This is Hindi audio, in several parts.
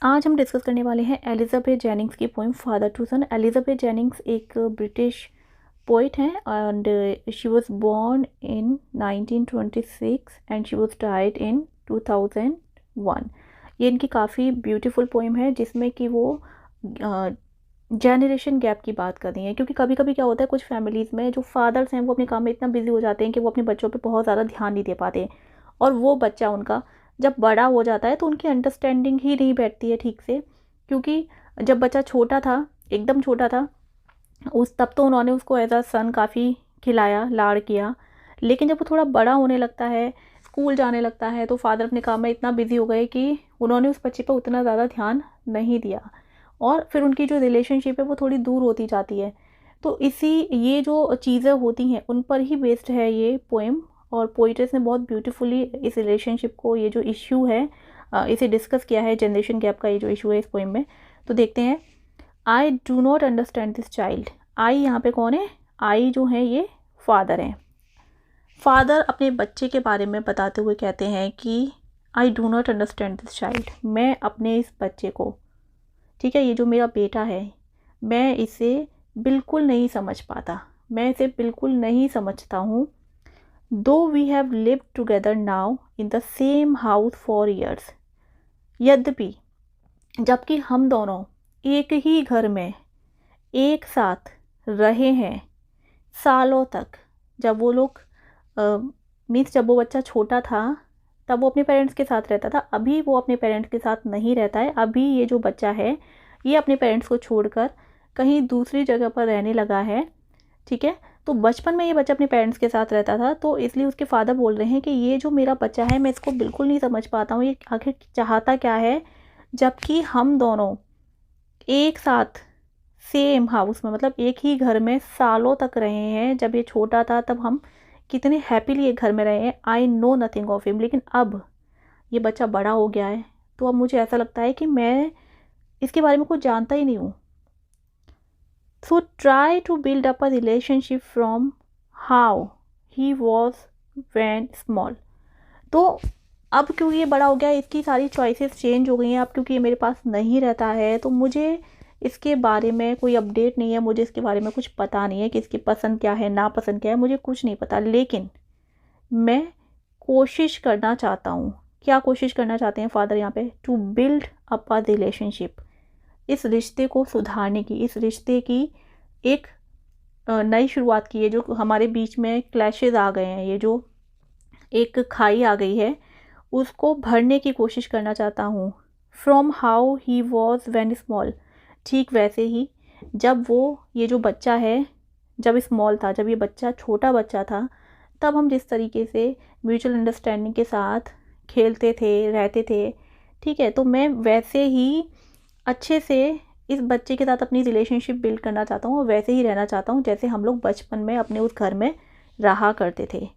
आज हम डिस्कस करने वाले हैं एलिजाबेथ जेनिंग्स की poem father to son. Elizabeth Jennings एक ब्रिटिश पोइट हैं and she was born in 1926 and she was died in 2001। ये इनकी काफ़ी ब्यूटीफुल पोइम है जिसमें कि वो जनरेशन गैप की बात कर रही हैं, क्योंकि कभी कभी क्या होता है कुछ फैमिलीज़ में जो फादर्स हैं वो अपने काम में इतना बिजी हो जाते हैं कि वो अपने बच्चों पे बहुत ज़्यादा ध्यान नहीं दे पाते, और वो बच्चा उनका जब बड़ा हो जाता है तो उनकी अंडरस्टैंडिंग ही नहीं बैठती है ठीक से। क्योंकि जब बच्चा छोटा था, एकदम छोटा था, उस तब तो उन्होंने उसको एज अ सन काफ़ी खिलाया लाड़ किया, लेकिन जब वो थोड़ा बड़ा होने लगता है, स्कूल जाने लगता है, तो फादर अपने काम में इतना बिजी हो गए कि उन्होंने उस बच्चे पर उतना ज़्यादा ध्यान नहीं दिया, और फिर उनकी जो रिलेशनशिप है वो थोड़ी दूर होती जाती है। तो इसी ये जो चीज़ें होती हैं उन पर ही बेस्ड है ये पोएम, और पोइट्रेस ने बहुत ब्यूटीफुली इस रिलेशनशिप को, ये जो इश्यू है इसे डिस्कस किया है, जनरेशन गैप का ये जो इशू है इस पोएम में। तो देखते हैं। I do not understand this child. I यहाँ पे कौन है? आई जो है ये फादर हैं। फादर अपने बच्चे के बारे में बताते हुए कहते हैं कि आई do not understand this child. मैं अपने इस बच्चे को, ठीक है, ये जो मेरा बेटा है, मैं इसे बिल्कुल नहीं समझ पाता, मैं इसे बिल्कुल नहीं समझता हूँ। Though we have lived together now in the same house for years. यद्यपि, जबकि हम दोनों एक ही घर में एक साथ रहे हैं सालों तक। जब वो लोग मीन्स जब वो बच्चा छोटा था तब वो अपने पेरेंट्स के साथ रहता था, अभी वो अपने पेरेंट्स के साथ नहीं रहता है। अभी ये जो बच्चा है ये अपने पेरेंट्स को छोड़कर कहीं दूसरी जगह पर रहने लगा है, ठीक है। तो बचपन में ये बच्चा अपने पेरेंट्स के साथ रहता था, तो इसलिए उसके फादर बोल रहे हैं कि ये जो मेरा बच्चा है मैं इसको बिल्कुल नहीं समझ पाता हूँ, ये आखिर चाहता क्या है, जबकि हम दोनों एक साथ सेम हाउस में, मतलब एक ही घर में सालों तक रहे हैं। जब ये छोटा था तब हम कितने हैप्पीली एक घर में रहे हैं। I know nothing of him. लेकिन अब ये बच्चा बड़ा हो गया है तो अब मुझे ऐसा लगता है कि मैं इसके बारे में कुछ जानता ही नहीं हूँ। So try to build up a relationship from how he was when small. तो अब क्योंकि ये बड़ा हो गया, इसकी सारी चॉइसेस चेंज हो गई हैं। अब क्योंकि ये मेरे पास नहीं रहता है तो मुझे इसके बारे में कोई अपडेट नहीं है, मुझे इसके बारे में कुछ पता नहीं है कि इसकी पसंद क्या है, नापसंद क्या है, मुझे कुछ नहीं पता। लेकिन मैं कोशिश करना चाहता हूँ। क्या कोशिश करना चाहते हैं फादर यहाँ पे? To build up a relationship, इस रिश्ते को सुधारने की, इस रिश्ते की एक नई शुरुआत की है। जो हमारे बीच में क्लैशेज आ गए हैं, ये जो एक खाई आ गई है, उसको भरने की कोशिश करना चाहता हूँ। From how he was when small, ठीक वैसे ही जब वो, ये जो बच्चा है, जब स्मॉल था, जब ये बच्चा छोटा बच्चा था, तब हम जिस तरीके से म्यूचुअल अंडरस्टैंडिंग के साथ खेलते थे, रहते थे, ठीक है। तो मैं वैसे ही अच्छे से इस बच्चे के साथ अपनी रिलेशनशिप बिल्ड करना चाहता हूँ, और वैसे ही रहना चाहता हूँ जैसे हम लोग बचपन में अपने उस घर में रहा करते थे।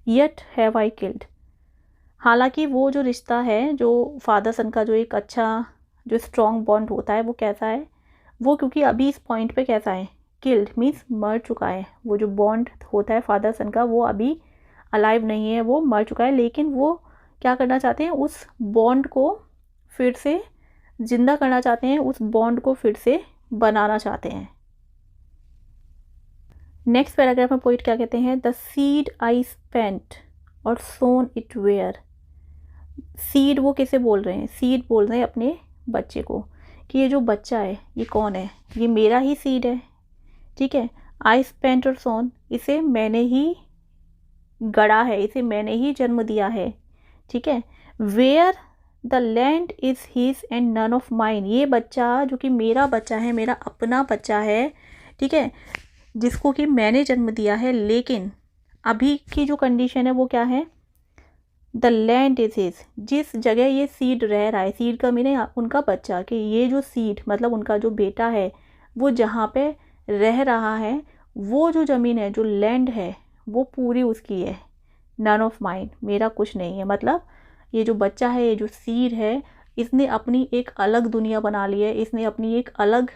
Yet have I killed. हालांकि वो जो रिश्ता है, जो फादर सन का जो एक अच्छा, जो स्ट्रॉन्ग बॉन्ड होता है, वो कैसा है? वो क्योंकि अभी इस पॉइंट पे कैसा है? किल्ड मीन्स मर चुका है। वो जो बॉन्ड होता है फादर सन का वो अभी अलाइव नहीं है, वो मर चुका है। लेकिन वो क्या करना चाहते हैं? उस बॉन्ड को फिर से जिंदा करना चाहते हैं, उस बॉन्ड को फिर से बनाना चाहते हैं। नेक्स्ट पैराग्राफ में पोइट क्या कहते हैं? द सीड आई स्पेंट और सोन इट वेयर। सीड वो किसे बोल रहे हैं? सीड बोल रहे हैं अपने बच्चे को, कि ये जो बच्चा है ये कौन है? ये मेरा ही सीड है, ठीक है। आई स्पेंट और सोन, इसे मैंने ही गड़ा है, इसे मैंने ही जन्म दिया है, ठीक है। Where the land is his and none of mine. ये बच्चा जो कि मेरा बच्चा है, मेरा अपना बच्चा है, ठीक है, जिसको कि मैंने जन्म दिया है। लेकिन अभी की जो कंडीशन है वो क्या है? The land is his. जिस जगह ये सीड रह रहा है, सीड का मीन है उनका बच्चा, कि ये जो सीड मतलब उनका जो बेटा है, वो जहाँ पे रह रहा है, वो जो ज़मीन है, जो लैंड है, वो पूरी उसकी है। नन ऑफ माइंड, मेरा कुछ नहीं है। मतलब ये जो बच्चा है, ये जो सीड है, इसने अपनी एक अलग दुनिया बना ली है, इसने अपनी एक अलग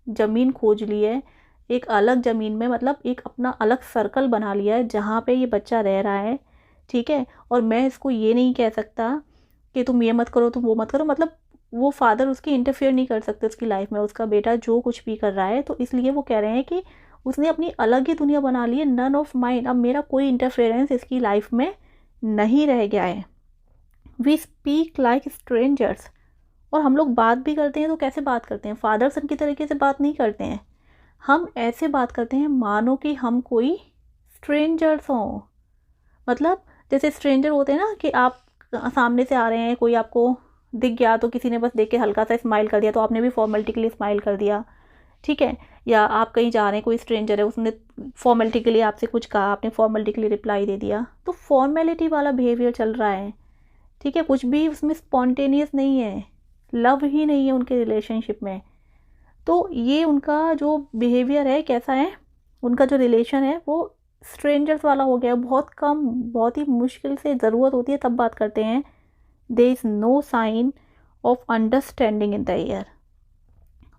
ज़मीन खोज ली है। एक अलग ज़मीन में मतलब एक अपना अलग सर्कल बना लिया है जहाँ पे ये बच्चा रह रहा है, ठीक है। और मैं इसको ये नहीं कह सकता कि तुम ये मत करो, तुम वो मत करो। मतलब वो फादर उसकी इंटरफेयर नहीं कर सकते उसकी लाइफ में, उसका बेटा जो कुछ भी कर रहा है। तो इसलिए वो कह रहे हैं कि उसने अपनी अलग ही दुनिया बना ली है, नन ऑफ माइन, अब मेरा कोई इंटरफेरेंस इसकी लाइफ में नहीं रह गया है। वी स्पीक लाइक स्ट्रेंजर्स, और हम लोग बात भी करते हैं तो कैसे बात करते हैं, फादर सन की तरीके से बात नहीं करते हैं, हम ऐसे बात करते हैं मानो कि हम कोई स्ट्रेंजर्स हों। मतलब जैसे स्ट्रेंजर होते हैं ना, कि आप सामने से आ रहे हैं, कोई आपको दिख गया तो किसी ने बस देख के हल्का सा स्माइल कर दिया तो आपने भी फॉर्मेलिटी के लिए स्माइल कर दिया, ठीक है। या आप कहीं जा रहे हैं, कोई स्ट्रेंजर है, उसने फॉर्मेलिटी के लिए आपसे कुछ कहा, आपने फॉर्मेलिटी के लिए रिप्लाई दे दिया, तो फॉर्मेलिटी वाला बिहेवियर चल रहा है, ठीक है। कुछ भी उसमें स्पॉन्टेनियस नहीं है, लव ही नहीं है उनके रिलेशनशिप में। तो ये उनका जो बिहेवियर है कैसा है, उनका जो रिलेशन है वो स्ट्रेंजर्स वाला हो गया। बहुत कम, बहुत ही मुश्किल से ज़रूरत होती है तब बात करते हैं। There is no sign of understanding in the air.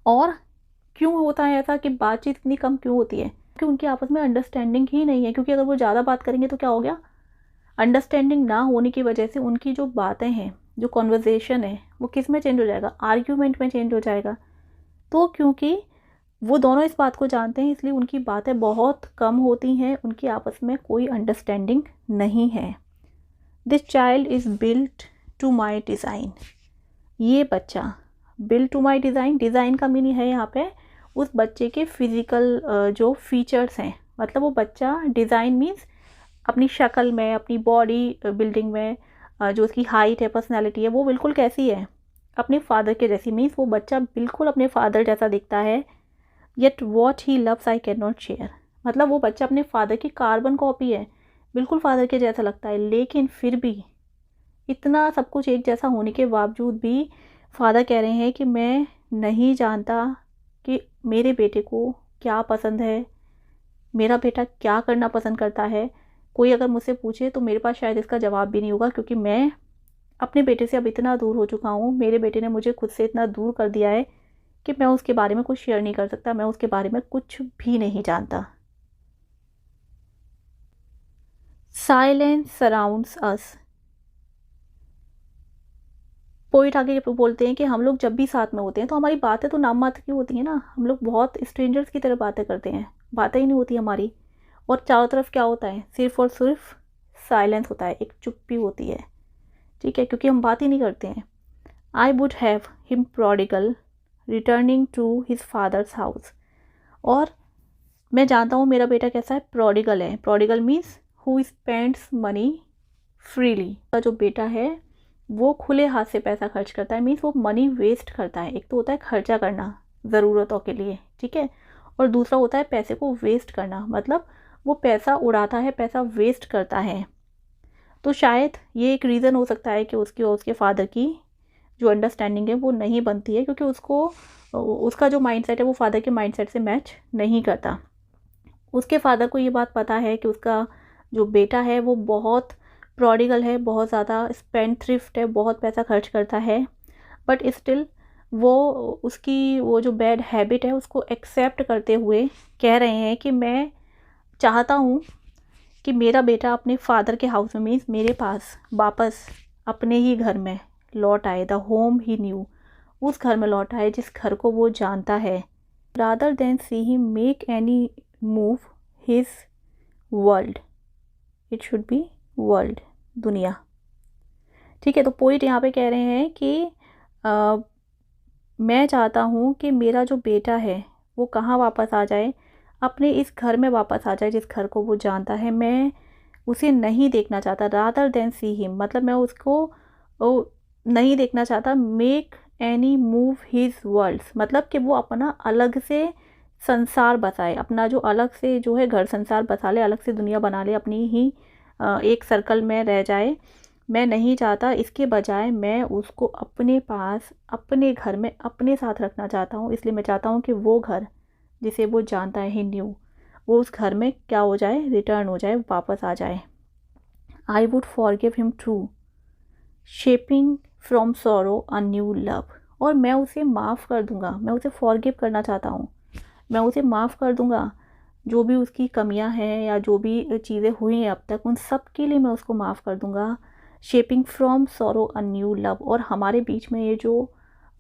और क्यों होता है ऐसा कि बातचीत इतनी कम क्यों होती है, क्योंकि उनके आपस में अंडरस्टैंडिंग ही नहीं है। क्योंकि अगर वो ज़्यादा बात करेंगे तो क्या हो गया, अंडरस्टैंडिंग ना होने की वजह से उनकी जो बातें हैं, जो कॉन्वर्जेसन है, वो किस में चेंज हो जाएगा, आर्ग्यूमेंट में चेंज हो जाएगा। तो क्योंकि वो दोनों इस बात को जानते हैं, इसलिए उनकी बातें बहुत कम होती हैं, उनकी आपस में कोई अंडरस्टैंडिंग नहीं है। This child is built to my design. ये बच्चा built to my design, design का मीनिंग है यहाँ पे उस बच्चे के फिज़िकल जो फीचर्स हैं। मतलब वो बच्चा, डिज़ाइन मीन्स अपनी शक्ल में, अपनी बॉडी बिल्डिंग में, जो उसकी हाइट है, पर्सनैलिटी है, वो बिल्कुल कैसी है, अपने फादर के जैसी। मीन्स वो बच्चा बिल्कुल अपने फादर जैसा दिखता है। Yet what he loves I can not share. मतलब वो बच्चा अपने फादर की कार्बन कॉपी है, बिल्कुल फादर के जैसा लगता है, लेकिन फिर भी इतना सब कुछ एक जैसा होने के बावजूद भी फादर कह रहे हैं कि मैं नहीं जानता कि मेरे बेटे को क्या पसंद है, मेरा बेटा क्या करना पसंद करता है। कोई अगर मुझसे पूछे तो मेरे पास शायद इसका जवाब भी नहीं होगा, क्योंकि मैं अपने बेटे से अब इतना दूर हो चुका हूँ, मेरे बेटे ने मुझे खुद से इतना दूर कर दिया है कि मैं उसके बारे में कुछ शेयर नहीं कर सकता, मैं उसके बारे में कुछ भी नहीं जानता। साइलेंस सराउंड्स अस। पोइट आगे बोलते हैं कि हम लोग जब भी साथ में होते हैं तो हमारी बातें तो नाम मात्र की होती हैं ना, हम लोग बहुत स्ट्रेंजर्स की तरह बातें करते हैं, बातें ही नहीं होती हमारी। और चारों तरफ क्या होता है, सिर्फ और सिर्फ साइलेंस होता है, एक चुप्पी होती है, ठीक है, क्योंकि हम बात ही नहीं करते हैं। I would have him prodigal returning to his father's house. और मैं जानता हूँ मेरा बेटा कैसा है, प्रोडिगल है। Prodigal means who spends money freely. का जो बेटा है वो खुले हाथ से पैसा खर्च करता है, मीन्स वो मनी वेस्ट करता है। एक तो होता है खर्चा करना ज़रूरतों के लिए, ठीक है, और दूसरा होता है पैसे को वेस्ट करना, मतलब वो पैसा उड़ाता है, पैसा वेस्ट करता है। तो शायद ये एक रीज़न हो सकता है कि उसकी और उसके फादर की जो अंडरस्टैंडिंग है वो नहीं बनती है, क्योंकि उसका जो माइंडसेट है वो फादर के माइंडसेट से मैच नहीं करता। उसके फादर को ये बात पता है कि उसका जो बेटा है वो बहुत प्रोडिगल है, बहुत ज़्यादा स्पेंड थ्रिफ्ट है, बहुत पैसा खर्च करता है, बट स्टिल वो उसकी वो जो बैड हैबिट है उसको एक्सेप्ट करते हुए कह रहे हैं कि मैं चाहता हूँ कि मेरा बेटा अपने फादर के हाउस में, मीन्स मेरे पास, वापस अपने ही घर में लौट आए। द होम ही न्यू, उस घर में लौट आए जिस घर को वो जानता है। Rather than see he make any move his world, it should be world, दुनिया, ठीक है। तो पोइट यहाँ पे कह रहे हैं कि मैं चाहता हूँ कि मेरा जो बेटा है वो कहाँ वापस आ जाए, अपने इस घर में वापस आ जाए जिस घर को वो जानता है। मैं उसे नहीं देखना चाहता, रादर देन सी हिम, मतलब मैं उसको नहीं देखना चाहता। Make any move his worlds, मतलब कि वो अपना अलग से संसार बसाए, अपना जो अलग से जो है घर संसार बसा ले, अलग से दुनिया बना ले, अपनी ही एक सर्कल में रह जाए। मैं नहीं चाहता, इसके बजाय मैं उसको अपने पास, अपने घर में अपने साथ रखना चाहता हूँ। इसलिए मैं चाहता हूँ कि वो घर जिसे वो जानता है, ही न्यू, वो उस घर में क्या हो जाए, रिटर्न हो जाए, वापस आ जाए। I would forgive him to shaping from sorrow a new love. और मैं उसे माफ़ कर दूँगा, मैं उसे फॉरगिव करना चाहता हूँ, मैं उसे माफ़ कर दूँगा। जो भी उसकी कमियां हैं या जो भी चीज़ें हुई हैं अब तक, उन सब के लिए मैं उसको माफ़ कर दूँगा। Shaping from sorrow a new love, और हमारे बीच में ये जो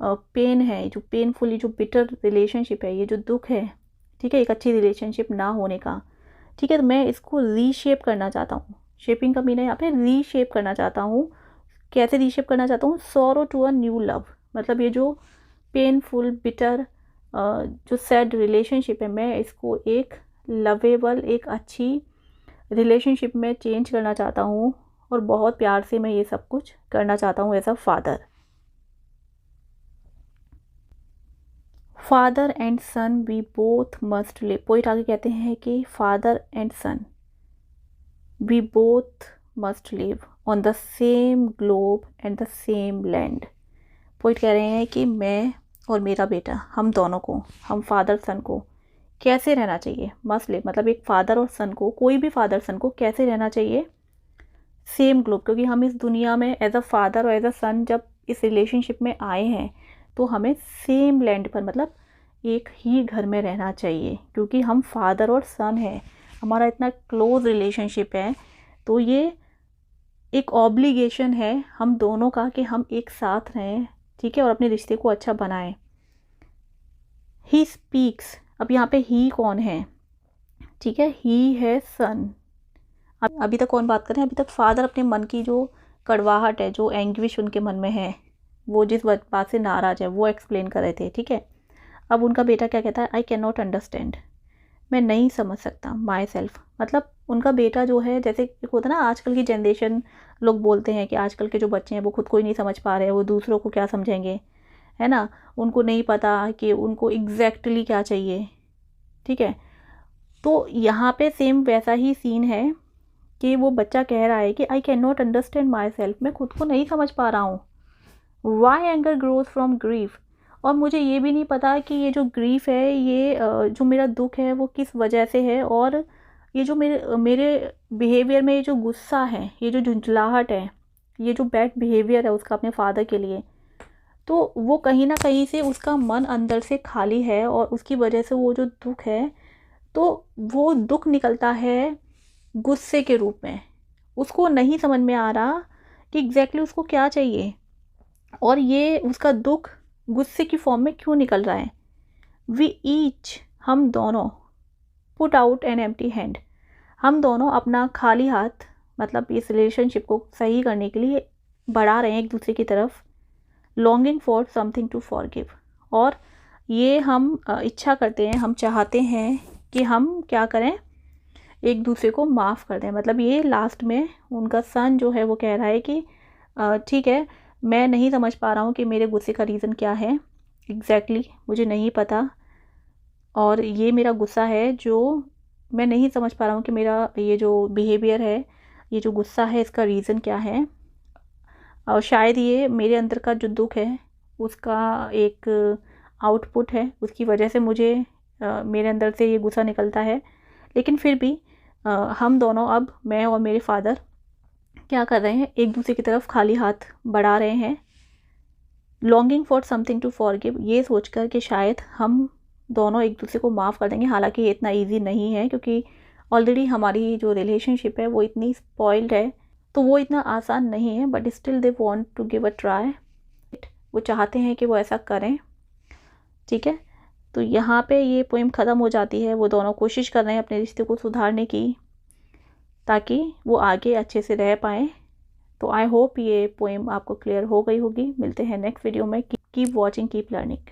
पेन है, जो पेनफुली, जो बिटर रिलेशनशिप है, ये जो दुख है, ठीक है, एक अच्छी रिलेशनशिप ना होने का, ठीक है, तो मैं इसको रीशेप करना चाहता हूँ। शेपिंग का मीनिंग यहाँ पे रीशेप करना चाहता हूँ। कैसे रीशेप करना चाहता हूँ? Sorrow to a new love, मतलब ये जो पेनफुल बिटर जो सैड रिलेशनशिप है, मैं इसको एक लवेबल, एक अच्छी रिलेशनशिप में चेंज करना चाहता हूँ, और बहुत प्यार से मैं ये सब कुछ करना चाहता हूँ as a father. Father and son we both must live. Poet आगे कहते हैं कि father and son we both must live on the same globe and the same land. Poet कह रहे हैं कि मैं और मेरा बेटा, हम दोनों को, हम फादर सन को कैसे रहना चाहिए, मस्ट लिव, मतलब एक फादर और सन को, कोई भी फादर सन को कैसे रहना चाहिए सेम ग्लोब, क्योंकि हम इस दुनिया में एज अ फादर और एज अ सन जब इस रिलेशनशिप में आए हैं तो हमें सेम लैंड पर, मतलब एक ही घर में रहना चाहिए, क्योंकि हम फादर और सन हैं, हमारा इतना क्लोज रिलेशनशिप है, तो ये एक ऑब्लिगेशन है हम दोनों का कि हम एक साथ रहें, ठीक है, और अपने रिश्ते को अच्छा बनाएं। ही स्पीक्स, अब यहाँ पे ही कौन है, ठीक है, ही है सन। अभी तक कौन बात कर रहे हैं? अभी तक फादर अपने मन की जो कड़वाहट है, जो एंग्विश उनके मन में है, वो जिस बात से नाराज़ है, वो एक्सप्लेन कर रहे थे, ठीक है। अब उनका बेटा क्या कहता है? आई कैन नॉट अंडरस्टैंड, मैं नहीं समझ सकता माई सेल्फ, मतलब उनका बेटा जो है, जैसे एक होता है ना आजकल की जनरेशन, लोग बोलते हैं कि आजकल के जो बच्चे हैं वो खुद को ही नहीं समझ पा रहे हैं, वो दूसरों को क्या समझेंगे, है ना, उनको नहीं पता कि उनको एग्जैक्टली क्या चाहिए, ठीक है। तो यहाँ पे सेम वैसा ही सीन है कि वो बच्चा कह रहा है कि I can not understand myself, मैं खुद को नहीं समझ पा रहा हूँ। Why anger grows from grief, और मुझे ये भी नहीं पता कि ये जो ग्रीफ है, ये जो मेरा दुख है वो किस वजह से है, और ये जो मेरे मेरे बिहेवियर में ये जो गुस्सा है, ये जो झुंझलाहट है, ये जो बैड बिहेवियर है उसका अपने फादर के लिए, तो वो कहीं ना कहीं से उसका मन अंदर से खाली है, और उसकी वजह से वो जो दुख है, तो वो दुख निकलता है गुस्से के रूप में। उसको नहीं समझ में आ रहा कि एग्जैक्टली उसको क्या चाहिए, और ये उसका दुख गुस्से की फॉर्म में क्यों निकल रहा है। वी ईच, हम दोनों, put out an empty hand, हम दोनों अपना खाली हाथ, मतलब इस रिलेशनशिप को सही करने के लिए बढ़ा रहे हैं एक दूसरे की तरफ। Longing for something to forgive, और ये हम इच्छा करते हैं, हम चाहते हैं कि हम क्या करें, एक दूसरे को माफ़ कर दें। मतलब ये लास्ट में उनका सन जो है वो कह रहा है कि ठीक है, मैं नहीं समझ पा रहा हूँ कि मेरे गुस्से का रीज़न क्या है एग्जैक्टली, मुझे नहीं पता, और ये मेरा गुस्सा है जो मैं नहीं समझ पा रहा हूँ कि मेरा ये जो बिहेवियर है, ये जो गुस्सा है, इसका रीज़न क्या है, और शायद ये मेरे अंदर का जो दुख है उसका एक आउटपुट है, उसकी वजह से मुझे मेरे अंदर से ये गुस्सा निकलता है। लेकिन फिर भी हम दोनों, अब मैं और मेरे फादर क्या कर रहे हैं, एक दूसरे की तरफ खाली हाथ बढ़ा रहे हैं। Longing for something to forgive, ये सोचकर कि शायद हम दोनों एक दूसरे को माफ़ कर देंगे। हालांकि ये इतना इजी नहीं है, क्योंकि ऑलरेडी हमारी जो रिलेशनशिप है वो इतनी स्पॉइल्ड है, तो वो इतना आसान नहीं है, but still they want to give a try, वो चाहते हैं कि वो ऐसा करें, ठीक है। तो यहाँ पे ये पोएम ख़त्म हो जाती है। वो दोनों कोशिश कर रहे हैं अपने रिश्ते को सुधारने की, ताकि वो आगे अच्छे से रह पाएँ। तो आई होप ये पोएम आपको क्लियर हो गई होगी। मिलते हैं नेक्स्ट वीडियो में। Keep watching, keep learning.